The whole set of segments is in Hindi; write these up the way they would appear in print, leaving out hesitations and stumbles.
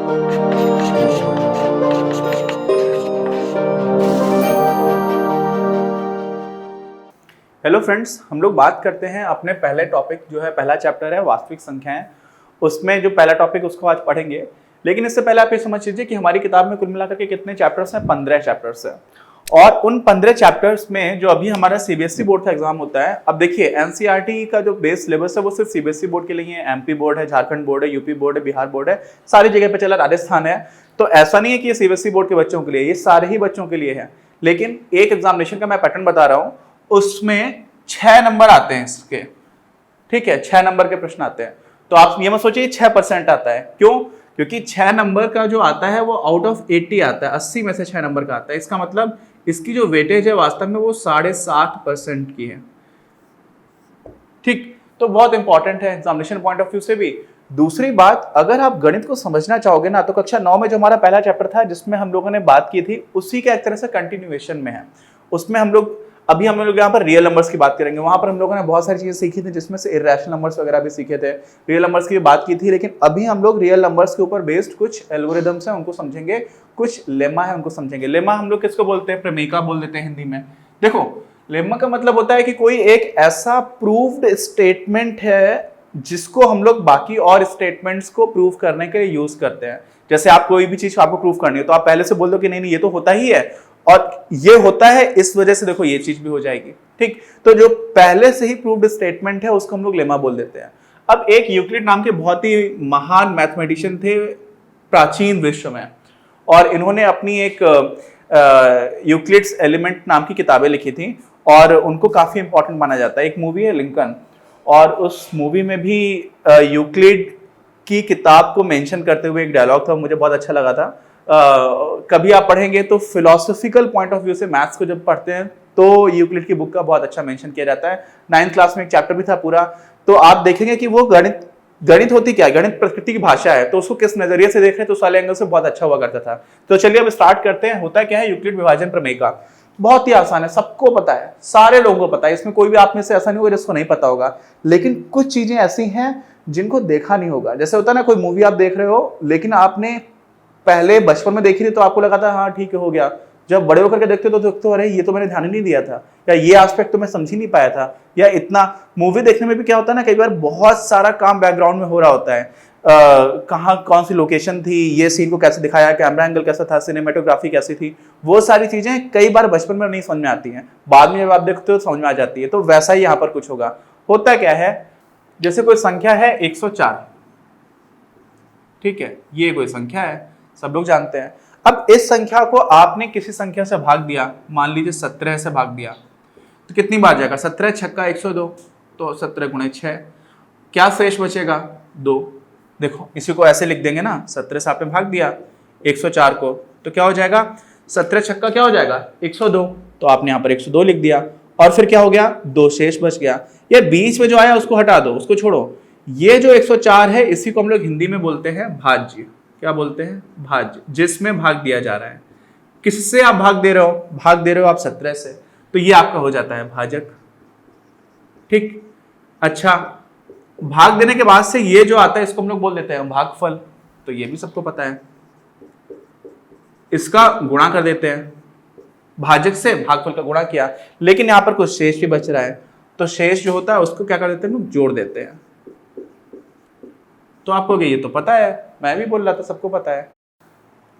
हेलो फ्रेंड्स, हम लोग बात करते हैं अपने पहले टॉपिक जो है, पहला चैप्टर है वास्तविक संख्याएं। उसमें जो पहला टॉपिक उसको आज पढ़ेंगे, लेकिन इससे पहले आप ये समझ लीजिए कि हमारी किताब में कुल मिलाकर के कितने चैप्टर्स हैं? 15 चैप्टर्स हैं। और उन 15 चैप्टर्स में जो अभी हमारा सीबीएसई बोर्ड का एग्जाम होता है, अब देखिए एनसीईआरटी का जो बेस सिलेबस है वो सिर्फ सीबीएसई बोर्ड के लिए है। एमपी बोर्ड है, झारखंड बोर्ड है, यूपी बोर्ड है, बिहार बोर्ड है, सारी जगह पे चला, राजस्थान है। तो ऐसा नहीं है कि ये सीबीएसई बोर्ड के बच्चों के लिए, ये सारे ही बच्चों के लिए है। लेकिन एक एग्जामिनेशन का मैं पैटर्न बता रहा हूं, उसमें 6 नंबर आते हैं इसके, ठीक है, 6 नंबर के प्रश्न आते हैं। तो आप ये मत सोचिए 6% आता है, क्यों? क्योंकि 6 नंबर का जो आता है वो आउट ऑफ 80 आता है, 80 में से 6 नंबर का आता है। इसका मतलब इसकी जो वेटेज है वास्तव में वो 7.5% की है, ठीक। तो बहुत इंपॉर्टेंट है एग्जामिनेशन पॉइंट ऑफ व्यू से भी। दूसरी बात, अगर आप गणित को समझना चाहोगे ना, तो कक्षा 9 में जो हमारा पहला चैप्टर था जिसमें हम लोगों ने बात की थी, उसी का एक तरह से कंटिन्यूएशन में है। उसमें हम लोग यहाँ पर रियल नंबर्स की बात करेंगे। वहां पर हम लोगों ने बहुत सारी चीजें सीखी थी, जिसमें से इरेशनल नंबर्स वगैरह भी सीखे थे, रियल नंबर्स की बात की थी। लेकिन अभी हम लोग रियल नंबर्स के ऊपर बेस्ड कुछ एल्गोरिदम्स हैं उनको समझेंगे, कुछ लेमा है उनको समझेंगे। लेमा हम लोग किसको बोलते हैं? प्रमेयिका बोल देते हैं हिंदी में। देखो, लेमा का मतलब होता है कि कोई एक ऐसा प्रूव्ड स्टेटमेंट है जिसको हम लोग बाकी और स्टेटमेंट्स को प्रूव करने के लिए यूज करते हैं। जैसे आप कोई भी चीज आपको प्रूव करनी है तो आप पहले से बोल दो कि नहीं ये तो होता ही है, और ये होता है इस वजह से, देखो ये चीज भी हो जाएगी, ठीक। तो जो पहले से ही प्रूव्ड स्टेटमेंट है उसको हम लोग लेमा बोल देते हैं। अब एक यूक्लिड नाम के बहुत ही महान मैथमेटिशियन थे प्राचीन विश्व में, और इन्होंने अपनी एक यूक्लिड्स एलिमेंट नाम की किताबें लिखी थी, और उनको काफी इंपॉर्टेंट माना जाता है। एक मूवी है लिंकन, और उस मूवी में भी यूक्लिड की किताब को मेंशन करते हुए एक डायलॉग था, मुझे बहुत अच्छा लगा था। कभी आप पढ़ेंगे तो फिलोसॉफिकल पॉइंट ऑफ व्यू से मैथ्स को जब पढ़ते हैं तो यूक्लिड की बुक का बहुत अच्छा मेंशन किया जाता है। 9th क्लास में एक चैप्टर भी था पूरा, तो आप देखेंगे कि वो गणित होती क्या है? गणित प्रकृति की भाषा है, तो उसको किस नजरिए से देख रहे हैं तो उस वाले एंगल से बहुत अच्छा हुआ करता था। तो चलिए अब स्टार्ट करते हैं। होता क्या है यूक्लिड विभाजन प्रमेयिका? बहुत ही आसान है, सबको पता है, सारे लोगों को पता है, इसमें कोई भी आप में से ऐसा नहीं होगा जिसको नहीं पता होगा। लेकिन कुछ चीजें ऐसी हैं जिनको देखा नहीं होगा। जैसे होता है ना, कोई मूवी आप देख रहे हो लेकिन आपने पहले बचपन में देखी थी तो आपको लगा था हाँ ठीक है हो गया, जब बड़े होकर के देखते हो तो देखते हो अरे ये तो मैंने ध्यान ही नहीं दिया था, या ये एस्पेक्ट तो मैं समझ ही नहीं पाया था। या इतना मूवी देखने में भी क्या होता है ना, कई बार बहुत सारा काम बैकग्राउंड में हो रहा होता है, कहाँ कौन सी लोकेशन थी, ये सीन को कैसे दिखाया, कैमरा एंगल कैसा था, सिनेमेटोग्राफी कैसी थी, वो सारी चीजें कई बार बचपन में नहीं समझ में आती हैं, बाद में जब आप देखते हो समझ में आ जाती है। तो वैसा ही यहाँ पर कुछ होगा। होता क्या है, जैसे कोई संख्या है 104, ठीक है, ये कोई संख्या है, सब लोग जानते हैं। अब इस संख्या को आपने किसी संख्या से भाग दिया, मान लीजिए 17 से भाग दिया, तो कितनी बार जाएगा? 17 छक्का 102, तो 17 गुणे 6, क्या शेष बचेगा? 2। देखो इसी को ऐसे लिख देंगे ना, 17 से आपने भाग दिया 104 को, तो क्या हो जाएगा? 17 छक्का क्या हो जाएगा? 102, तो आपने यहाँ पर 102 लिख दिया, और फिर क्या हो गया? 2 शेष बच गया। ये बीच में जो आया उसको हटा दो, उसको छोड़ो। ये जो 104 है इसी को हम लोग हिंदी में बोलते हैं भाज्य। क्या बोलते हैं? भाज्य, जिसमें भाग दिया जा रहा है। किससे आप भाग दे रहे हो? भाग दे रहे हो आप 17 से, तो ये आपका हो जाता है भाजक, ठीक। अच्छा, भाग देने के बाद से ये जो आता है इसको हम लोग बोल देते हैं भागफल, तो ये भी सबको पता है। इसका गुणा कर देते हैं, भाजक से भागफल का गुणा किया, लेकिन यहां पर कुछ शेष भी बच रहा है, तो शेष जो होता है उसको क्या कर देते हैं? जोड़ देते हैं। तो आपको ये तो पता है, मैं भी बोल रहा था सबको पता है।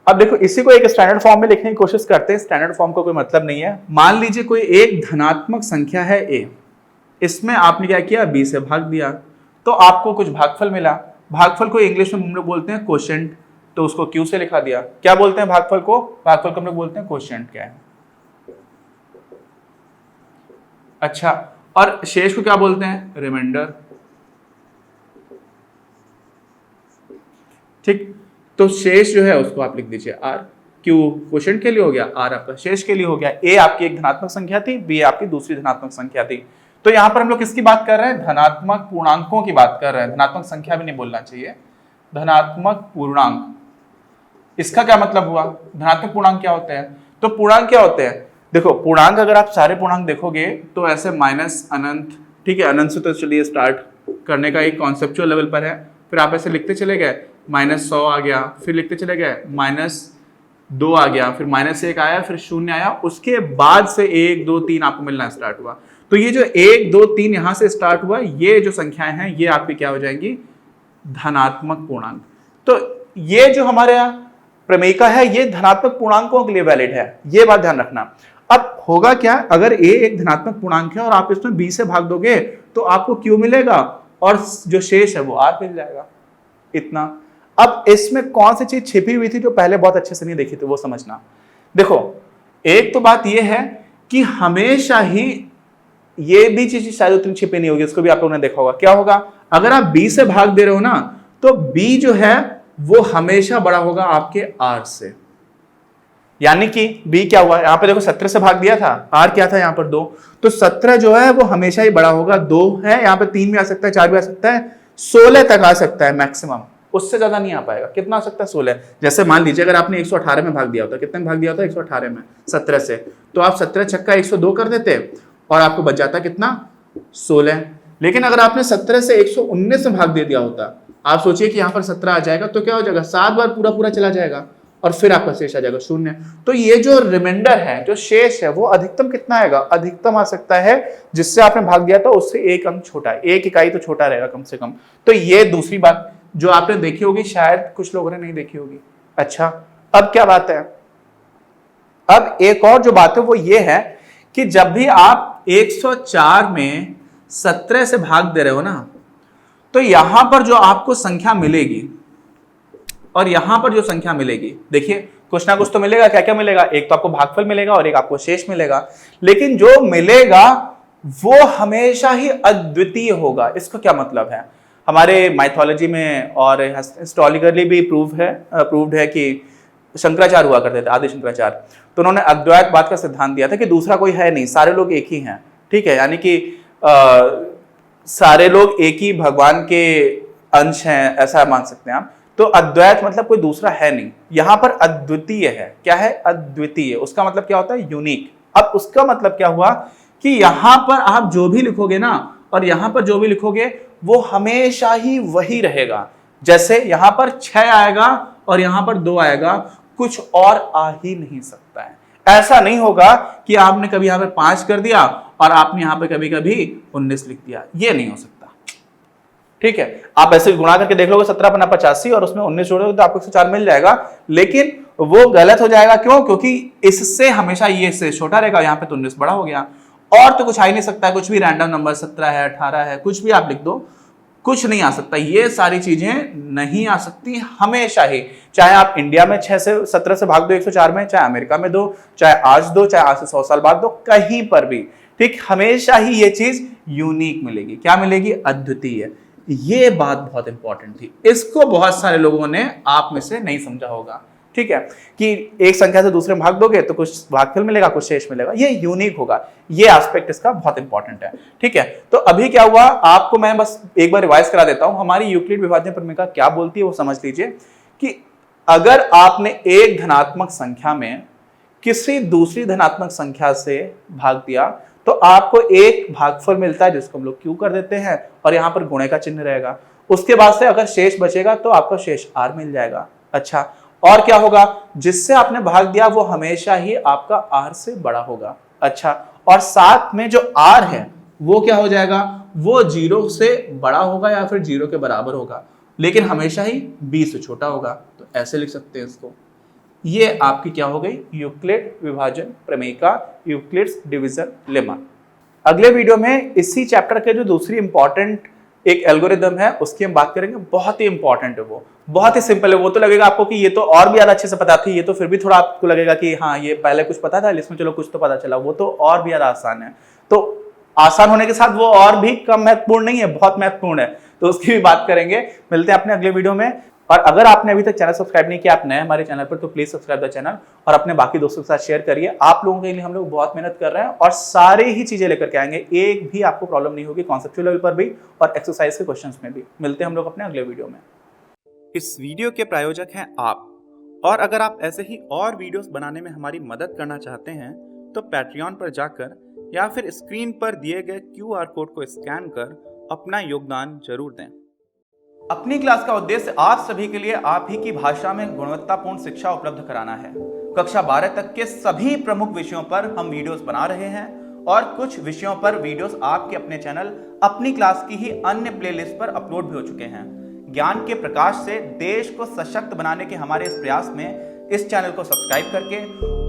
अब देखो इसी को एक स्टैंडर्ड फॉर्म में लिखने की कोशिश करते हैं। स्टैंडर्ड फॉर्म को कोई मतलब नहीं है। मान लीजिए कोई एक धनात्मक संख्या है a, इसमें आपने क्या किया? b से भाग दिया, तो आपको कुछ भागफल मिला। भागफल को इंग्लिश में हम लोग बोलते हैं कोशेंट, तो उसको q से लिखा दिया। क्या बोलते हैं भागफल को? भागफल को हम लोग बोलते हैं कोशेंट। क्या है? अच्छा, और शेष को क्या बोलते हैं? रिमाइंडर, ठीक। तो शेष जो है उसको आप लिख दीजिए r। क्यू क्वोशिएंट के लिए हो गया, r आपका शेष के लिए हो गया। a आपकी एक धनात्मक संख्या थी, b आपकी दूसरी धनात्मक संख्या थी। तो यहां पर हम लोग किसकी बात कर रहे हैं? धनात्मक पूर्णांकों की बात कर रहे हैं। धनात्मक संख्या भी नहीं बोलना चाहिए, धनात्मक पूर्णांक। इसका क्या मतलब हुआ? धनात्मक पूर्णांक क्या होते हैं? तो पूर्णांक क्या होते हैं? देखो पूर्णांक अगर आप सारे पूर्णांक देखोगे तो ऐसे माइनस, अनंत, ठीक है, अनंत से तो चलिए स्टार्ट करने का एक कॉन्सेप्चुअल लेवल पर है, फिर आप ऐसे लिखते चले गए, -100 आ गया, फिर लिखते चले गए, -2 आ गया, फिर -1 आया, फिर 0 आया, उसके बाद से 1 2 3 आपको मिलना स्टार्ट हुआ। तो ये जो 1 2 3 यहां से स्टार्ट हुआ, ये जो संख्याएं हैं ये आपकी क्या हो जाएंगी, धनात्मक पूर्णांक। तो ये जो हमारे यहाँ प्रमेयिका है ये धनात्मक पूर्णांकों के लिए वैलिड है, ये बात ध्यान रखना। अब होगा क्या, अगर a एक धनात्मक पूर्णांक है और आप इसमें b से भाग दोगे तो आपको q मिलेगा और जो शेष है वो r मिल जाएगा, इतना। अब इसमें कौन सी चीज छिपी हुई थी जो पहले बहुत अच्छे से नहीं देखी थी, वो समझना। देखो, एक तो बात ये है कि हमेशा ही ये भी चीज शायद उतनी छिपी नहीं होगी, इसको भी आप लोगों ने देखा होगा। क्या होगा, अगर आप b से भाग दे रहे हो ना, तो b जो है वो हमेशा बड़ा होगा आपके r से। यानी कि b क्या हुआ, यहां पे देखो 17 से भाग दिया था, r क्या था यहां पर 2, तो 17 जो है वो हमेशा ही बड़ा होगा, 2 है यहां पे, 3 भी आ सकता है, 4 भी आ सकता है, 16 तक आ सकता है मैक्सिमम, उससे ज्यादा नहीं आ पाएगा। कितना आ सकता है, 16। जैसे मान लीजिए अगर आपने 118 में भाग दिया होता, कितने में भाग दिया होता, 118 में 17 से, तो आप 17 छक्का 102 कर देते और आपको बच जाता कितना, 16। लेकिन अगर आपने 17 से 119 में भाग दे दिया होता, आप सोचिए कि यहां पर 17 आ जाएगा तो क्या हो जाएगा, 7 बार पूरा पूरा चला जाएगा और फिर आपका शेष आ जाएगा 0। तो ये जो रिमाइंडर है, जो शेष है, वो अधिकतम कितना आएगा, अधिकतम आ सकता है जिससे आपने भाग दिया था उससे 1 अंक छोटा है, 1 इकाई तो छोटा रहेगा कम से कम। तो ये दूसरी बात जो आपने देखी होगी, शायद कुछ लोगों ने नहीं देखी होगी। अच्छा, अब क्या बात है, अब एक और जो बात है वो ये है कि जब भी आप 104 में 17 से भाग दे रहे हो ना, तो यहां पर जो आपको संख्या मिलेगी और यहां पर जो संख्या मिलेगी, देखिए कुछ ना कुछ तो मिलेगा। क्या क्या मिलेगा, एक तो आपको भागफल मिलेगा और एक आपको शेष मिलेगा, लेकिन जो मिलेगा वो हमेशा ही अद्वितीय होगा। इसको क्या मतलब है, हमारे माइथोलॉजी में और हिस्टोरिकली भी प्रूव्ड है कि शंकराचार्य हुआ करते थे, आदि शंकराचार्य, तो उन्होंने अद्वैत बात का सिद्धांत दिया था कि दूसरा कोई है नहीं, सारे लोग एक ही हैं। ठीक है, यानी कि सारे लोग एक ही भगवान के अंश हैं, ऐसा मान सकते हैं आप। तो अद्वैत मतलब कोई दूसरा है नहीं, यहां पर अद्वितीय है। क्या है, अद्वितीय, उसका मतलब क्या होता है, यूनिक। अब उसका मतलब क्या हुआ कि यहां पर आप जो भी लिखोगे ना और यहां पर जो भी लिखोगे वो हमेशा ही वही रहेगा। जैसे यहां पर 6 आएगा और यहां पर 2 आएगा, कुछ और आ ही नहीं सकता है। ऐसा नहीं होगा कि आपने कभी यहां पर 5 कर दिया और आपने यहां पर कभी कभी 19 लिख दिया, ये नहीं हो सकता। ठीक है, आप ऐसे गुणा करके देख लोगे 17 पन्ना 85 और उसमें 19 जोड़ोगे तो आपको 104 मिल जाएगा, लेकिन वो गलत हो जाएगा। क्यों, क्योंकि इससे हमेशा ये से छोटा रहेगा, यहाँ पे तो 19 बड़ा हो गया, और तो कुछ आ ही नहीं सकता है। कुछ भी रैंडम नंबर 17 है, 18 है, कुछ भी आप लिख दो, कुछ नहीं आ सकता। ये सारी चीजें नहीं आ सकती हमेशा ही, चाहे आप इंडिया में 6 से 17 से भाग दो 104 में, चाहे अमेरिका में दो, चाहे आज दो, चाहे आज से 100 साल बाद दो, कहीं पर भी। ठीक, हमेशा ही ये चीज यूनिक मिलेगी। क्या मिलेगी, अद्वितीय। ये बात बहुत इंपॉर्टेंट थी, इसको बहुत सारे लोगों ने आप में से नहीं समझा होगा। ठीक है, कि एक संख्या से दूसरे में भाग दोगे तो कुछ भागफल मिलेगा, कुछ शेष मिलेगा, ये यूनिक होगा। ये एस्पेक्ट इसका बहुत इंपॉर्टेंट है। ठीक है, तो अभी क्या हुआ, आपको मैं बस एक बार रिवाइज करा देता हूं। हमारी यूक्लिड विभाजन प्रमेय क्या बोलती है वो समझ लीजिए कि अगर आपने एक धनात्मक संख्या में किसी दूसरी धनात्मक संख्या से भाग दिया तो आपको एक भागफल मिलता है जिसको हम लोग क्यू कर देते हैं और यहां पर गुणे का चिन्ह रहेगा। उसके बाद से अगर शेष बचेगा तो आपको शेष आर मिल जाएगा। अच्छा, और क्या होगा, जिससे आपने भाग दिया वो हमेशा ही आपका आर से बड़ा होगा। अच्छा, और साथ में जो आर है वो क्या हो जाएगा, वो 0 से बड़ा होगा या फिर 0 के बराबर होगा, लेकिन हमेशा ही b से छोटा होगा। तो ऐसे लिख सकते हैं इसको। ये आपकी क्या हो गई, यूक्लिड विभाजन प्रमेय का यूक्लिड्स डिवीजन लेमा। अगले वीडियो में इसी चैप्टर के जो दूसरी इंपॉर्टेंट एक एल्गोरिदम है उसकी हम बात करेंगे। बहुत ही इंपॉर्टेंट है, वो बहुत ही सिंपल है। वो तो लगेगा आपको कि ये तो और भी ज्यादा अच्छे से पता थी, ये तो फिर भी थोड़ा आपको लगेगा कि हाँ ये पहले कुछ पता था इसमें, चलो कुछ तो पता चला। वो तो और भी ज्यादा आसान है। तो आसान होने के साथ वो और भी कम महत्वपूर्ण नहीं है, बहुत महत्वपूर्ण है। तो उसकी भी बात करेंगे। मिलते हैं अपने अगले वीडियो में। और अगर आपने अभी तक चैनल सब्सक्राइब नहीं किया, आप नए हमारे चैनल पर, तो प्लीज सब्सक्राइब द चैनल और अपने बाकी दोस्तों के साथ शेयर करिए। आप लोगों के लिए हम लोग बहुत मेहनत कर रहे हैं और सारे ही चीजें लेकर के आएंगे, एक भी आपको प्रॉब्लम नहीं होगी, कॉन्सेप्चुअल लेवल पर भी और एक्सरसाइज के क्वेश्चंस में भी। मिलते हैं हम लोग अपने अगले वीडियो में। इस वीडियो के प्रायोजक हैं आप, और अगर आप ऐसे ही और वीडियोस बनाने में हमारी मदद करना चाहते हैं तो पैट्रियन पर जाकर या फिर स्क्रीन पर दिए गए QR कोड को स्कैन कर अपना योगदान जरूर दें। अपनी क्लास का उद्देश्य आप सभी के लिए आप ही की भाषा में गुणवत्तापूर्ण शिक्षा उपलब्ध कराना है। कक्षा 12 तक के सभी प्रमुख विषयों पर हम वीडियोस बना रहे हैं और कुछ विषयों पर वीडियोस आपके अपने चैनल अपनी क्लास की ही अन्य प्लेलिस्ट पर अपलोड भी हो चुके हैं। ज्ञान के प्रकाश से देश को सशक्त बनाने के हमारे इस प्रयास में इस चैनल को सब्सक्राइब करके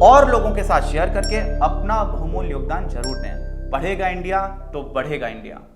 और लोगों के साथ शेयर करके अपना बहुमूल्य योगदान जरूर दें। पढ़ेगा इंडिया तो बढ़ेगा इंडिया।